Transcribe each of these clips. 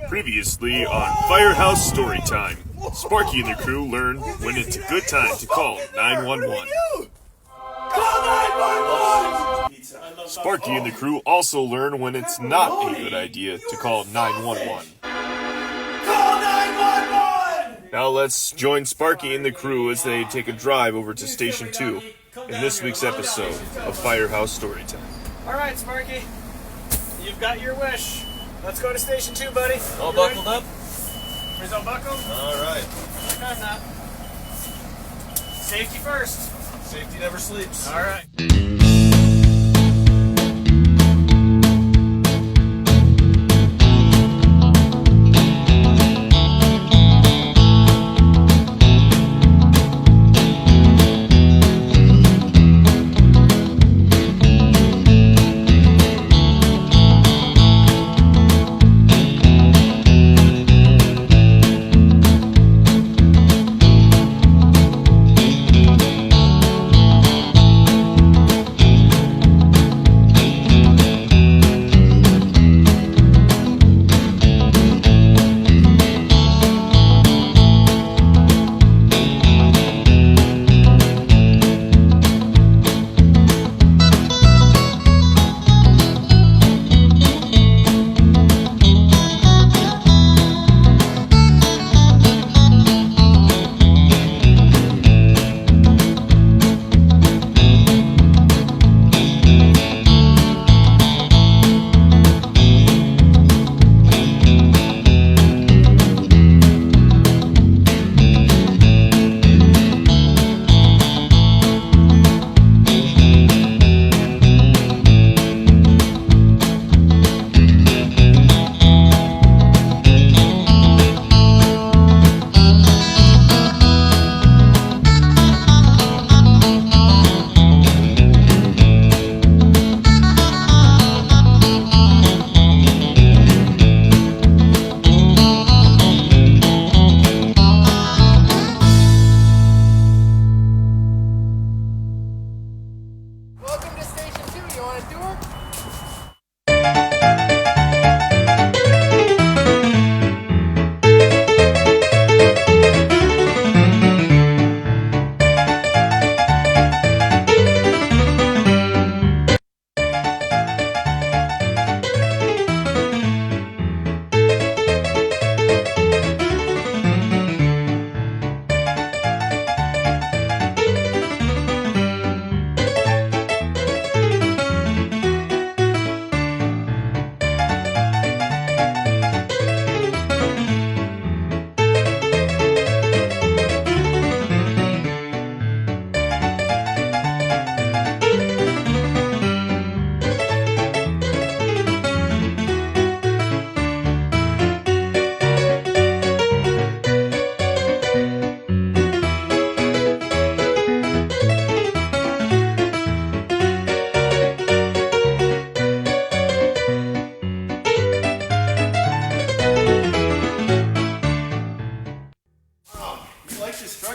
Previously on Firehouse Storytime, Sparky and the crew learn when it's a good time to call 911. Call 911! Sparky and the crew also learn when it's not a good idea to call 911. Call 911! Now let's join Sparky and the crew as they take a drive over to Station 2 in this week's episode of Firehouse Storytime. Alright, Sparky. You've got your wish. Let's go to Station 2, buddy. All buckled up? Everybody's all buckled? Alright. Like I'm not. Safety first. Safety never sleeps. Alright.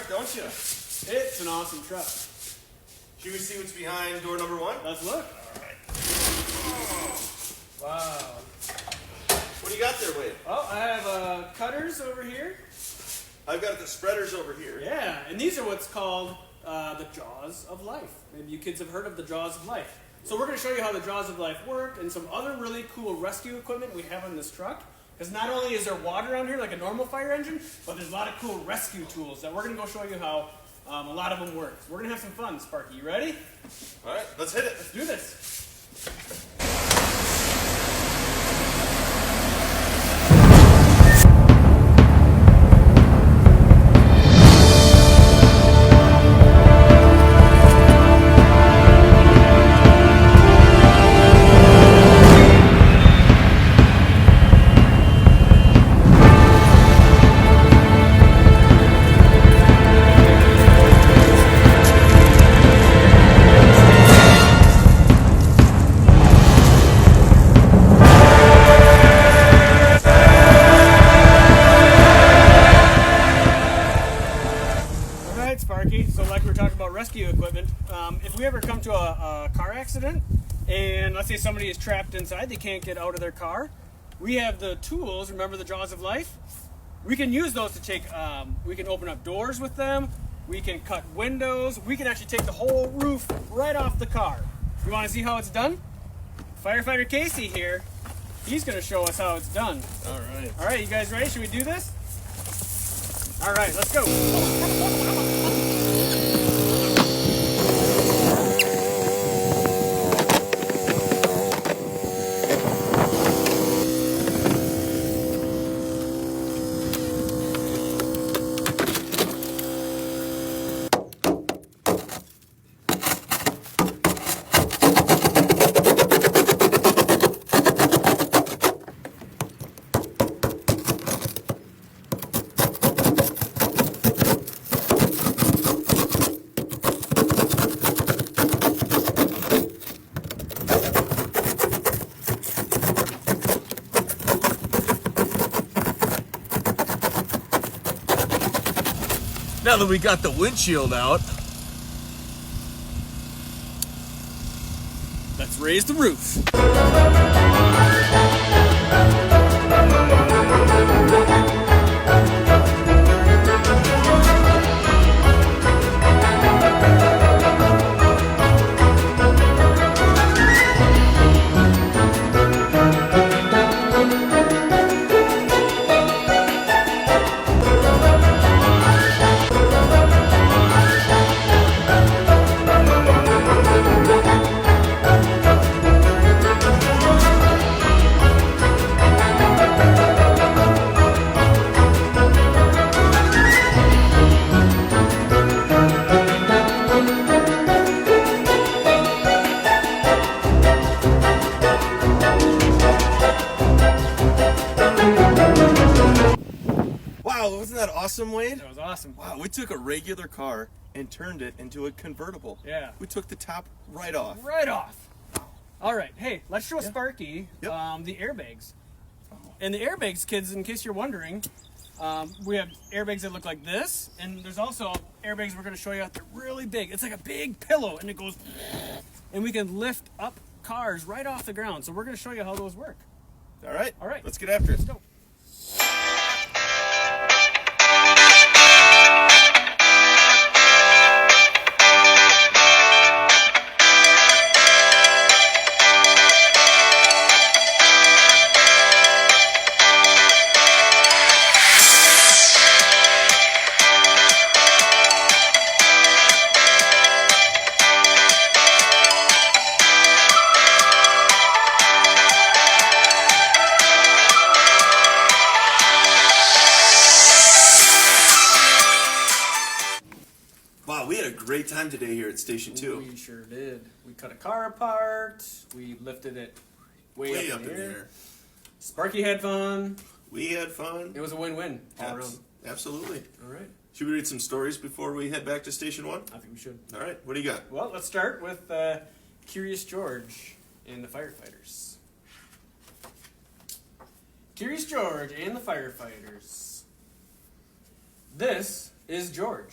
Don't you? It's an awesome truck. Should we see what's behind door number one? Let's look. Alright. Wow. What do you got there, Wade? Oh, I have cutters over here. I've got the spreaders over here. Yeah, and these are what's called the jaws of life. Maybe you kids have heard of the jaws of life. So we're going to show you how the jaws of life work and some other really cool rescue equipment we have on this truck. Because not only is there water on here like a normal fire engine, but there's a lot of cool rescue tools that we're going to go show you how a lot of them work. We're going to have some fun, Sparky. You ready? Alright, let's hit it. Let's do this. Rescue equipment. If we ever come to a car accident and let's say somebody is trapped inside, they can't get out of their car, we have the tools, remember the jaws of life? We can use those to take, we can open up doors with them, we can cut windows, we can actually take the whole roof right off the car. You want to see how it's done? Firefighter Casey here, he's going to show us how it's done. All right. All right, you guys ready? Should we do this? All right, let's go. Now that we got the windshield out, Let's raise the roof. Wow, wasn't that awesome, Wade? That was awesome. Wow, we took a regular car and turned it into a convertible. Yeah. We took the top right off. Right off. All right, hey, let's show Sparky Yep. the airbags. And the airbags, kids, in case you're wondering, we have airbags that look like this, and there's also airbags we're going to show you out. They're really big. It's like a big pillow, and it goes, and we can lift up cars right off the ground. So we're going to show you how those work. All right. All right. Let's get after it. Let's go. Wow, we had a great time today here at Station 2. We sure did. We cut a car apart. We lifted it way Way up in the air. air. Sparky had fun. We had fun. It was a win-win all around. Absolutely. All right. Should we read some stories before we head back to Station 1? I think we should. All right, what do you got? Well, let's start with Curious George and the firefighters. Curious George and the firefighters. This is George.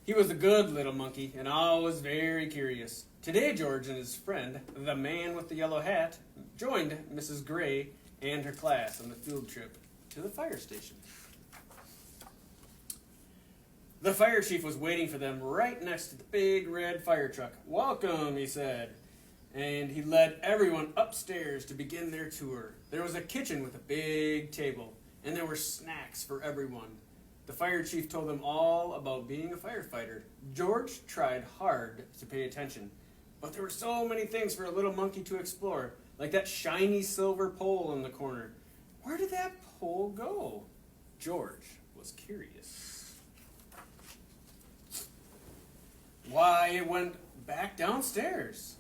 He was a good little monkey and always very curious. Today, George and his friend, the man with the yellow hat, joined Mrs. Gray and her class on the field trip to the fire station. The fire chief was waiting for them right next to the big red fire truck. "Welcome," he said, and he led everyone upstairs to begin their tour. There was a kitchen with a big table, and there were snacks for everyone. The fire chief told them all about being a firefighter. George tried hard to pay attention, but there were so many things for a little monkey to explore, like that shiny silver pole in the corner. Where did that pole go? George was curious. Why, it went back downstairs.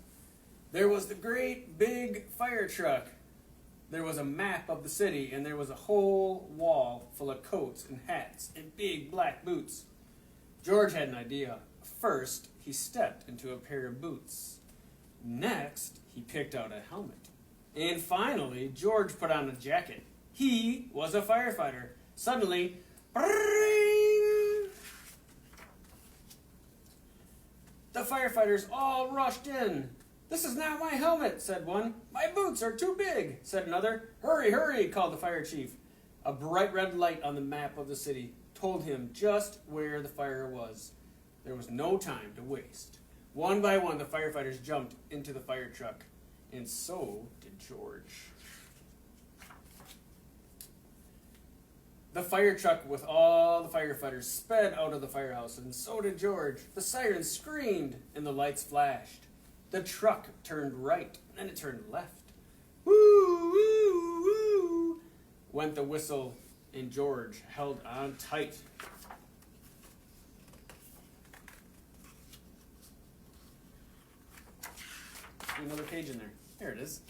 There was the great big fire truck. There was a map of the city, and there was a whole wall full of coats and hats and big black boots. George had an idea. First, he stepped into a pair of boots. Next, he picked out a helmet. And finally, George put on a jacket. He was a firefighter. Suddenly, bring! The firefighters all rushed in. "This is not my helmet," said one. "My boots are too big," said another. "Hurry, hurry," called the fire chief. A bright red light on the map of the city told him just where the fire was. There was no time to waste. One by one, the firefighters jumped into the fire truck, and so did George. The fire truck with all the firefighters sped out of the firehouse, and so did George. The sirens screamed, and the lights flashed. The truck turned right, and it turned left. Woo, woo, woo, went the whistle, and George held on tight. Another page in there. There it is.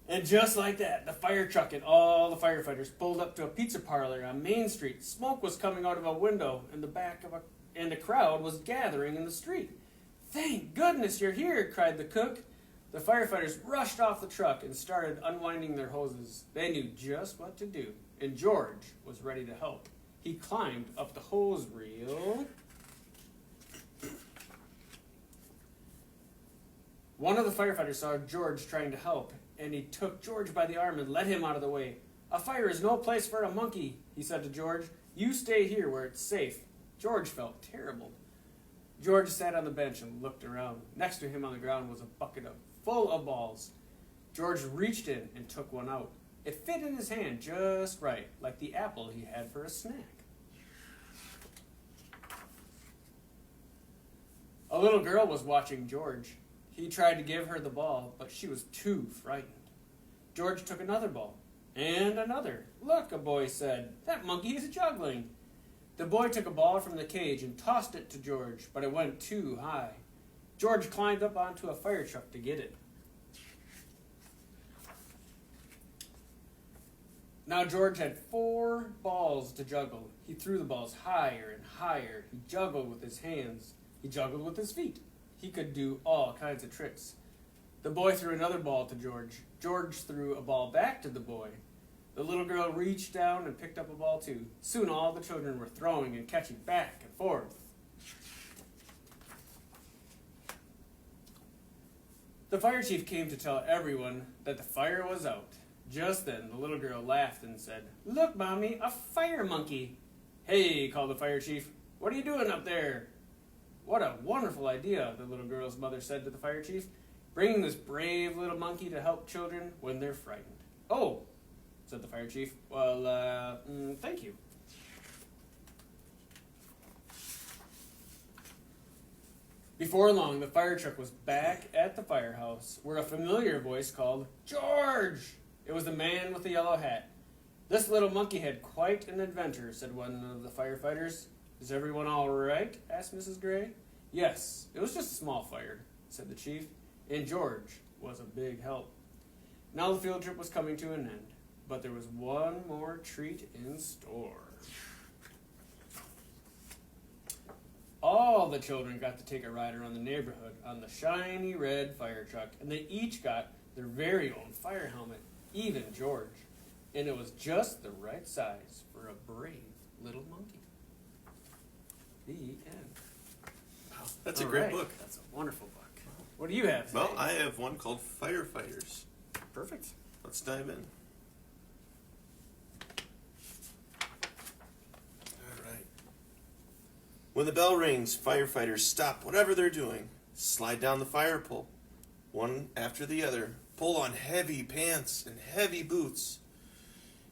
And just like that, the fire truck and all the firefighters pulled up to a pizza parlor on Main Street. Smoke was coming out of a window in the back of and the crowd was gathering in the street. "Thank goodness you're here," cried the cook. The firefighters rushed off the truck and started unwinding their hoses. They knew just what to do, and George was ready to help. He climbed up the hose reel. One of the firefighters saw George trying to help, and he took George by the arm and led him out of the way. "A fire is no place for a monkey," he said to George. "You stay here where it's safe." George felt terrible. George sat on the bench and looked around. Next to him on the ground was a bucket full of balls. George reached in and took one out. It fit in his hand just right, like the apple he had for a snack. A little girl was watching George. He tried to give her the ball, but she was too frightened. George took another ball, and another. "Look," a boy said, "that monkey is juggling." The boy took a ball from the cage and tossed it to George, but it went too high. George climbed up onto a fire truck to get it. Now George had 4 balls to juggle. He threw the balls higher and higher. He juggled with his hands. He juggled with his feet. He could do all kinds of tricks. The boy threw another ball to George. George threw a ball back to the boy. The little girl reached down and picked up a ball too. Soon all the children were throwing and catching back and forth. The fire chief came to tell everyone that the fire was out. Just then, the little girl laughed and said, "Look, Mommy, a fire monkey." "Hey," called the fire chief, "what are you doing up there?" "What a wonderful idea," the little girl's mother said to the fire chief, "bringing this brave little monkey to help children when they're frightened." "Oh," said the fire chief, "well, thank you." Before long, the fire truck was back at the firehouse, where a familiar voice called, "George!" It was the man with the yellow hat. "This little monkey had quite an adventure," said one of the firefighters. "Is everyone all right?" asked Mrs. Gray. "Yes, it was just a small fire," said the chief, and George was a big help. Now the field trip was coming to an end, but there was one more treat in store. All the children got to take a ride around the neighborhood on the shiny red fire truck, and they each got their very own fire helmet, even George. And it was just the right size for a brave little monkey. The end. Wow, that's All a great right. book. That's a wonderful book. What do you have today? Well, I have one called Firefighters. Perfect. Let's dive in. All right. When the bell rings, firefighters stop whatever they're doing, slide down the fire pole, one after the other, pull on heavy pants and heavy boots,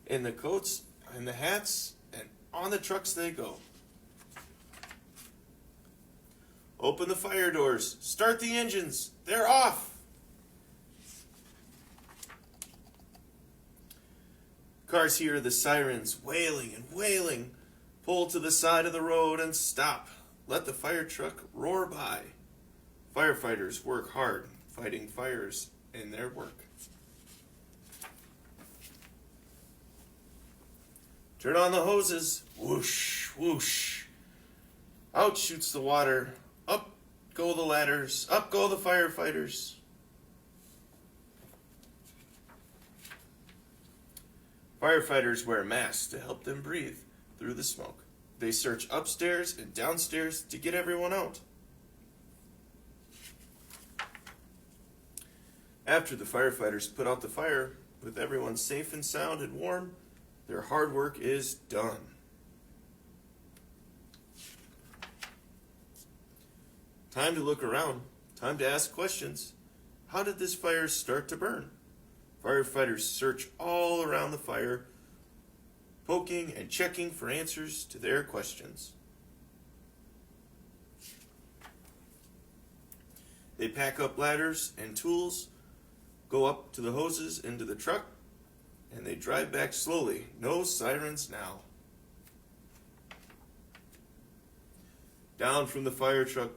and the coats and the hats, and on the trucks they go. Open the fire doors. Start the engines. They're off. Cars hear the sirens wailing and wailing. Pull to the side of the road and stop. Let the fire truck roar by. Firefighters work hard fighting fires in their work. Turn on the hoses. Whoosh, whoosh. Out shoots the water. Up go the ladders. Up go the firefighters. Firefighters wear masks to help them breathe through the smoke. They search upstairs and downstairs to get everyone out. After the firefighters put out the fire, with everyone safe and sound and warm, their hard work is done. Time to look around. Time to ask questions. How did this fire start to burn? Firefighters search all around the fire, poking and checking for answers to their questions. They pack up ladders and tools, go up to the hoses into the truck, and they drive back slowly. No sirens now. Down from the fire truck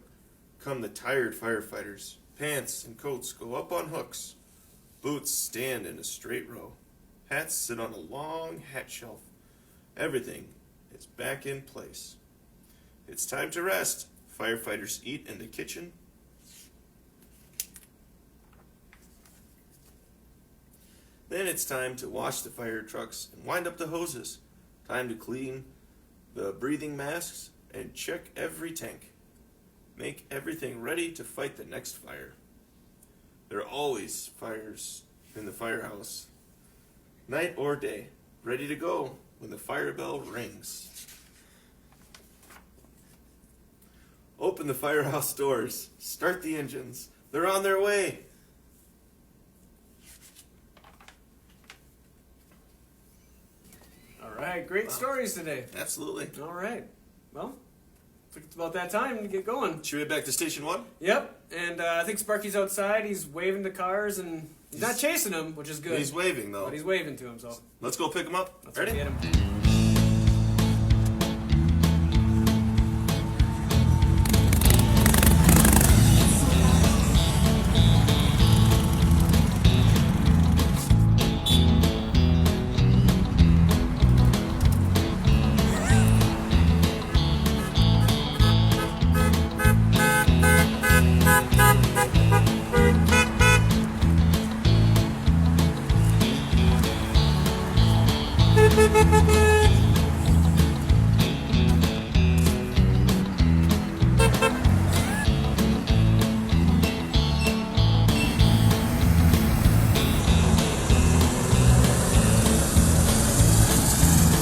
come the tired firefighters. Pants and coats go up on hooks. Boots stand in a straight row. Hats sit on a long hat shelf. Everything is back in place. It's time to rest. Firefighters eat in the kitchen. Then it's time to wash the fire trucks and wind up the hoses. Time to clean the breathing masks and check every tank. Make everything ready to fight the next fire. There are always fires in the firehouse, night or day, ready to go when the fire bell rings. Open the firehouse doors. Start the engines. They're on their way. All right, great stories today. Absolutely. All right. Well, I think it's about that time to get going. Should we head back to station 1? Yep, and I think Sparky's outside. He's waving to cars, and he's not chasing them, which is good. He's waving, though. But he's waving to him, so Let's go pick him up. let's Ready? get him.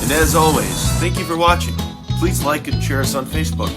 And as always, thank you for watching. Please like and share us on Facebook.